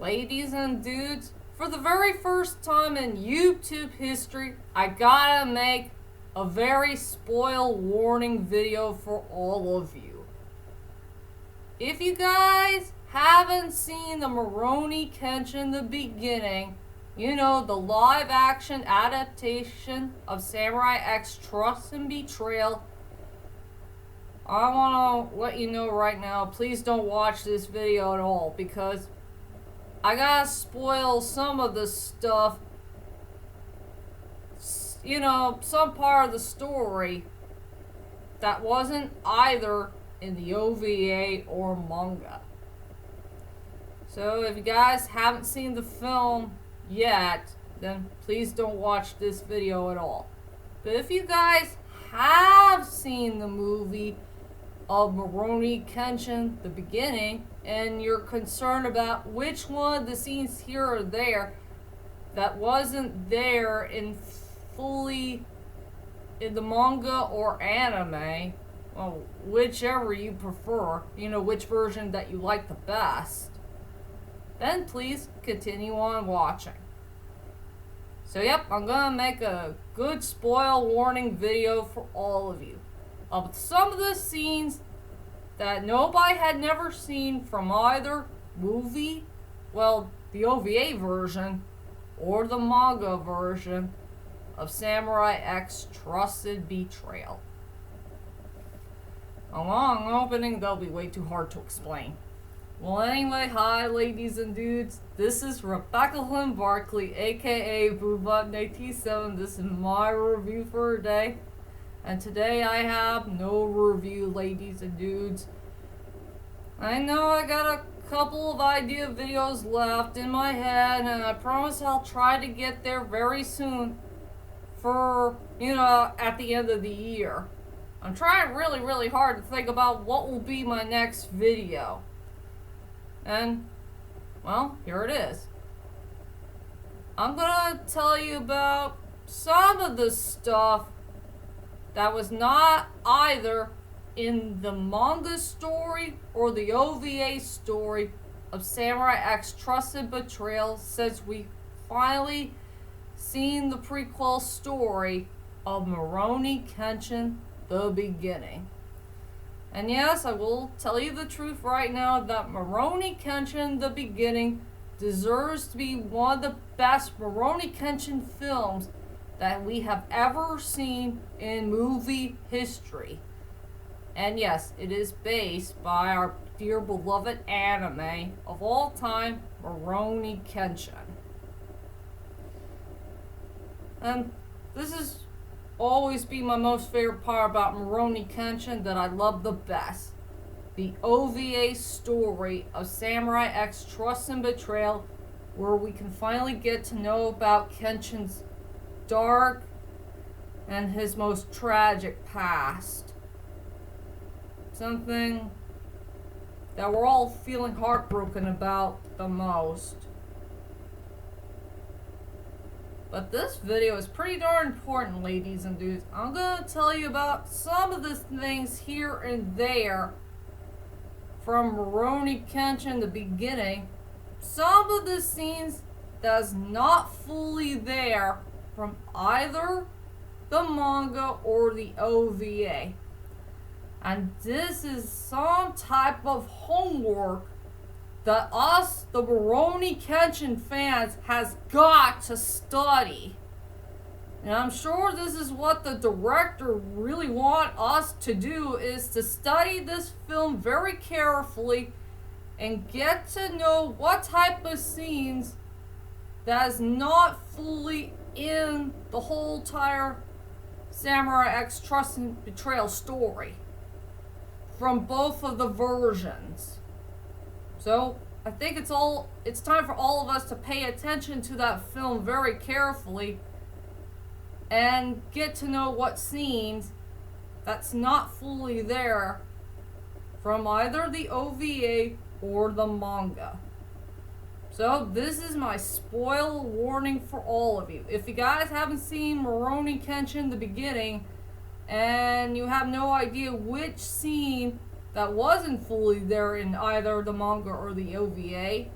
Ladies and dudes, for the very first time in YouTube history, I gotta make a very spoil warning video for all of you. If you guys haven't seen the Rurouni Kenshin The Beginning, you know, the live action adaptation of Samurai X Trust and Betrayal, I want to let you know right now, please don't watch this video at all, because I gotta spoil some of the stuff, you know, some part of the story that wasn't either in the OVA or manga. So if you guys haven't seen the film yet, then please don't watch this video at all. But if you guys have seen the movie of Rurouni Kenshin The Beginning, and you're concerned about which one of the scenes here or there that wasn't there in fully in the manga or anime, well, whichever you prefer, you know, which version that you like the best, then please continue on watching. So yep, I'm gonna make a good spoil warning video for all of you of some of the scenes that nobody had never seen from either movie, well, the OVA version, or the manga version of Samurai X Trusted Betrayal. A long opening that'll be way too hard to explain. Well, anyway, hi ladies and dudes, this is Rebecca Lynn Barkley, aka Boobot87. This is my review for today. And today I have no review, ladies and dudes. I know I got a couple of idea videos left in my head, and I promise I'll try to get there very soon for, you know, at the end of the year. I'm trying really hard to think about what will be my next video. And, well, here it is. I'm gonna tell you about some of the stuff that was not either in the manga story or the OVA story of Samurai X Trusted Betrayal, since we finally seen the prequel story of Rurouni Kenshin The Beginning. And yes, I will tell you the truth right now that Rurouni Kenshin The Beginning deserves to be one of the best Rurouni Kenshin films that we have ever seen in movie history. And yes, it is based by our dear beloved anime of all time, Rurouni Kenshin. And this has always been my most favorite part about Rurouni Kenshin that I love the best. The OVA story of Samurai X Trust and Betrayal, where we can finally get to know about Kenshin's dark and his most tragic past. Something that we're all feeling heartbroken about the most. But this video is pretty darn important, ladies and dudes. I'm gonna tell you about some of the things here and there from Rurouni Kenshin The Beginning. Some of the scenes that's not fully there from either the manga or the OVA. And this is some type of homework that us, the Rurouni Kenshin fans, has got to study. And I'm sure this is what the director really want us to do, is to study this film very carefully and get to know what type of scenes that is not fully in the whole entire Samurai X Trust and Betrayal story from both of the versions. So I think it's time for all of us to pay attention to that film very carefully and get to know what scenes that's not fully there from either the OVA or the manga. So this is my spoil warning for all of you. If you guys haven't seen Rurouni Kenshin The Beginning and you have no idea which scene that wasn't fully there in either the manga or the OVA,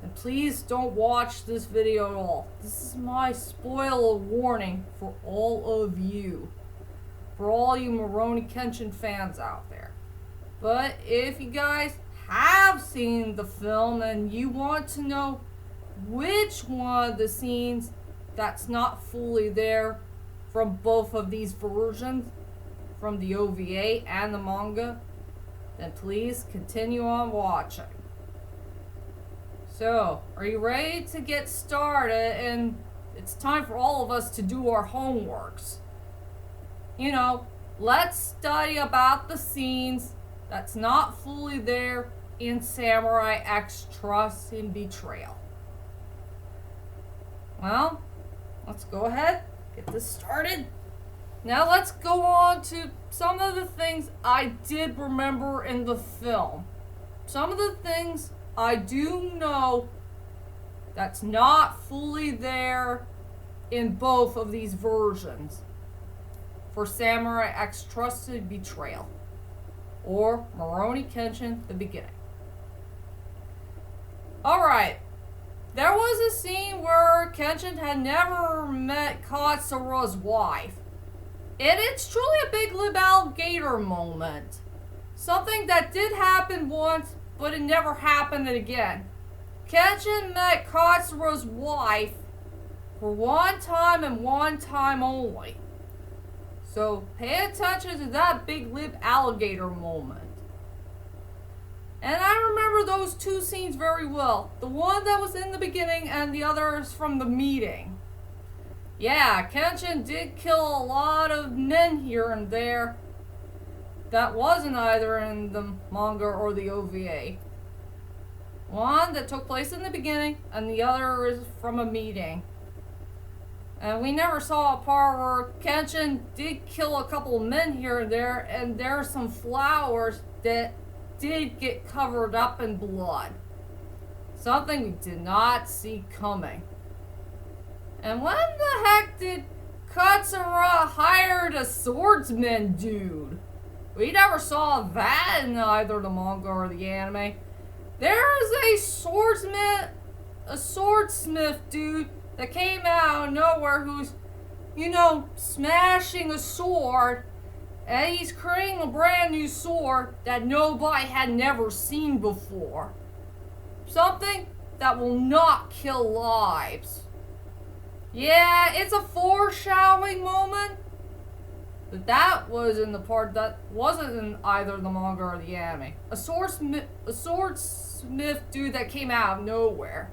And please don't watch this video at all. This is my spoiler warning for all of you. For all you Rurouni Kenshin fans out there. But if you guys have seen the film and you want to know which one of the scenes that's not fully there from both of these versions, from the OVA and the manga, then please continue on watching. So, are you ready to get started? And it's time for all of us to do our homeworks. You know, let's study about the scenes that's not fully there in Samurai X Trust and Betrayal. Well, let's go ahead, get this started. Now let's go on to some of the things I did remember in the film. Some of the things I do know that's not fully there in both of these versions for Samurai X Trusted Betrayal or Rurouni Kenshin The Beginning. Alright, there was a scene where Kenshin had never met Katsura's wife. And it's truly a big lib alligator moment. Something that did happen once, but it never happened again. Kenshin met Katsura's wife for one time and one time only. So pay attention to that big lip alligator moment. And I remember those two scenes very well. The one that was in the beginning and the other is from the meeting. Yeah, Kenshin did kill a lot of men here and there. That wasn't either in the manga or the OVA. One that took place in the beginning and the other is from a meeting. And we never saw a part where Kenshin did kill a couple of men here and there, and there are some flowers that did get covered up in blood. Something we did not see coming. And when the heck did Katsura hire a swordsman dude? We never saw that in either the manga or the anime. There is a swordsmith dude that came out of nowhere who's, you know, smashing a sword, and he's creating a brand new sword that nobody had never seen before. Something that will not kill lives. Yeah, it's a foreshadowing moment, but that was in the part that wasn't in either the manga or the anime. A swordsmith dude that came out of nowhere.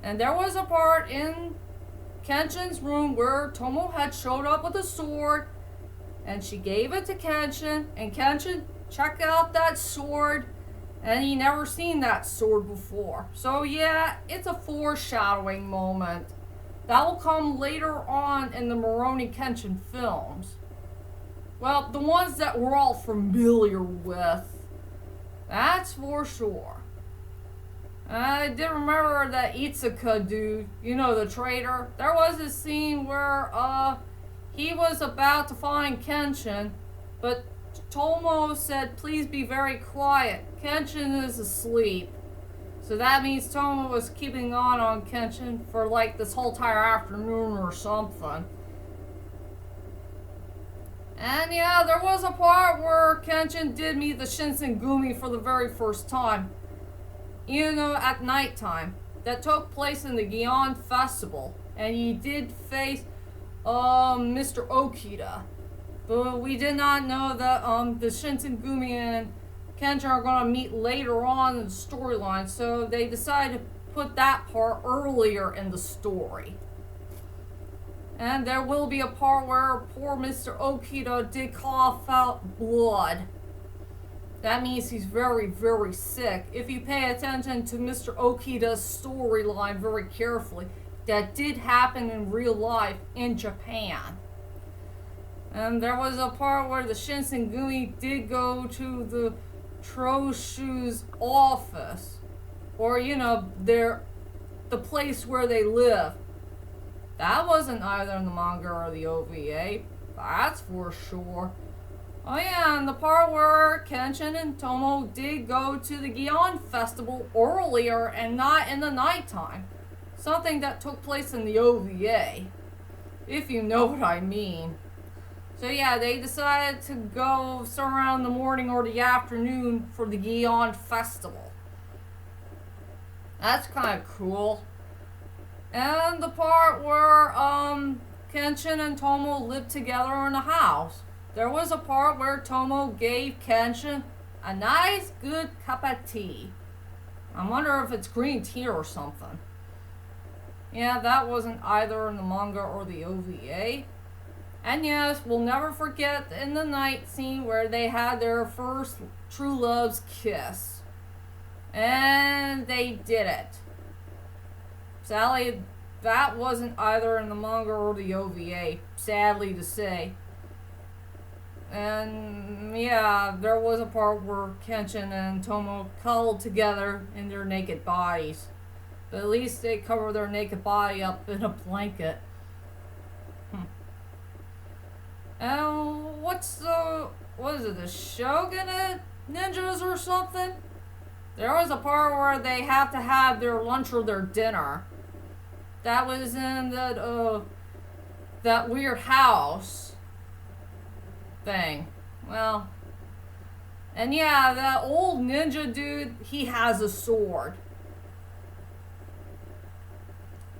And there was a part in Kenshin's room where Tomo had showed up with a sword, and she gave it to Kenshin, and Kenshin checked out that sword, and he never seen that sword before. So yeah, it's a foreshadowing moment. That will come later on in the Rurouni Kenshin films. Well, the ones that we're all familiar with. That's for sure. I did remember that Itsuka dude, you know, the traitor. There was a scene where he was about to find Kenshin, but Tomo said, please be very quiet. Kenshin is asleep. So that means Tomo was keeping on Kenshin for like this whole entire afternoon or something. And yeah, there was a part where Kenshin did meet the Shinsengumi for the very first time. You know, at nighttime. That took place in the Gion Festival. And he did face Mr. Okita. But we did not know that the Shinsengumi and Kenshin are going to meet later on in the storyline, so they decided to put that part earlier in the story. And there will be a part where poor Mr. Okita did cough out blood. That means he's very, very sick. If you pay attention to Mr. Okita's storyline very carefully, that did happen in real life in Japan. And there was a part where the Shinsengumi did go to the Troshu's office, or you know, the place where they live. That wasn't either in the manga or the OVA, that's for sure. Oh yeah, and the part where Kenshin and Tomo did go to the Gion Festival earlier and not in the nighttime. Something that took place in the OVA. If you know what I mean. So yeah, they decided to go around the morning or the afternoon for the Gion Festival. That's kind of cool. And the part where Kenshin and Tomo lived together in a house. There was a part where Tomo gave Kenshin a nice good cup of tea. I wonder if it's green tea or something. Yeah, that wasn't either in the manga or the OVA. And yes, we'll never forget in the night scene where they had their first true love's kiss. And they did it. Sadly, that wasn't either in the manga or the OVA, sadly to say. And yeah, there was a part where Kenshin and Tomo cuddled together in their naked bodies. But at least they cover their naked body up in a blanket. And what is it, the Shogun ninjas or something? There was a part where they have to have their lunch or their dinner. That was in that weird house thing. Well, and yeah, that old ninja dude, he has a sword.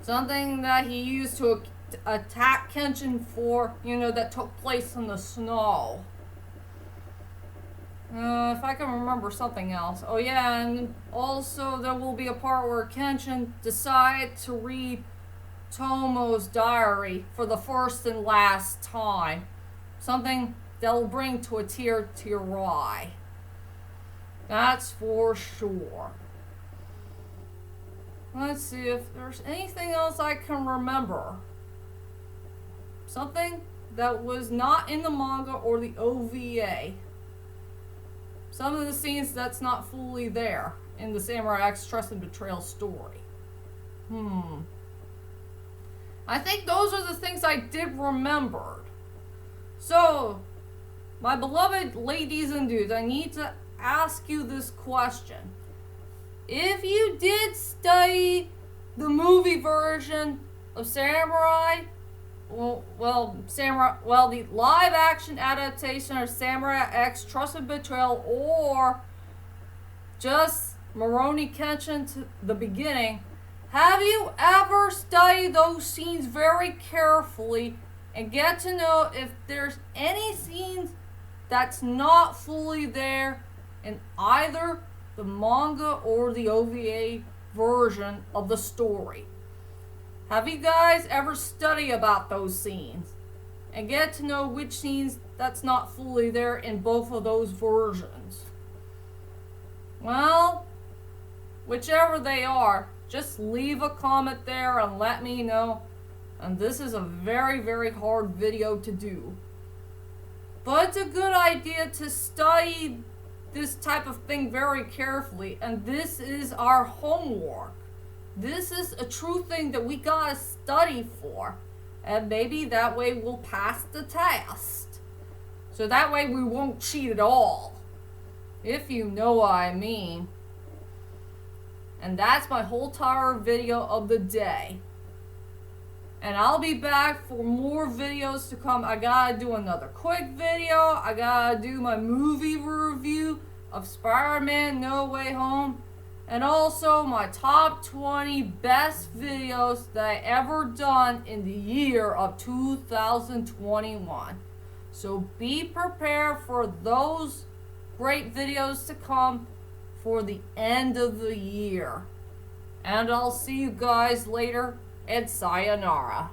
Something that he used to attack Kenshin for, that took place in the snow. If I can remember something else. Oh yeah, and also there will be a part where Kenshin decides to read Tomo's diary for the first and last time. Something that'll bring to a tear to your eye. That's for sure. Let's see if there's anything else I can remember. Something that was not in the manga or the OVA. Some of the scenes that's not fully there in the Samurai X Trust and Betrayal story. I think those are the things I did remember. So, my beloved ladies and dudes, I need to ask you this question. If you did study the movie version of Samurai, the live action adaptation of Samurai X Trust and Betrayal, or just Rurouni Kenshin The Beginning, have you ever studied those scenes very carefully and get to know if there's any scenes that's not fully there in either the manga or the OVA version of the story? Have you guys ever studied about those scenes and get to know which scenes that's not fully there in both of those versions? Well, whichever they are, just leave a comment there and let me know. And this is a very, very hard video to do. But it's a good idea to study this type of thing very carefully, and this is our homework. This is a true thing that we gotta study for, and maybe that way we'll pass the test. So that way we won't cheat at all, if you know what I mean. And that's my whole entire video of the day. And I'll be back for more videos to come. I gotta do another quick video. I gotta do my movie review of Spider-Man No Way Home. And also my top 20 best videos that I ever done in the year of 2021. So be prepared for those great videos to come for the end of the year. And I'll see you guys later, and sayonara.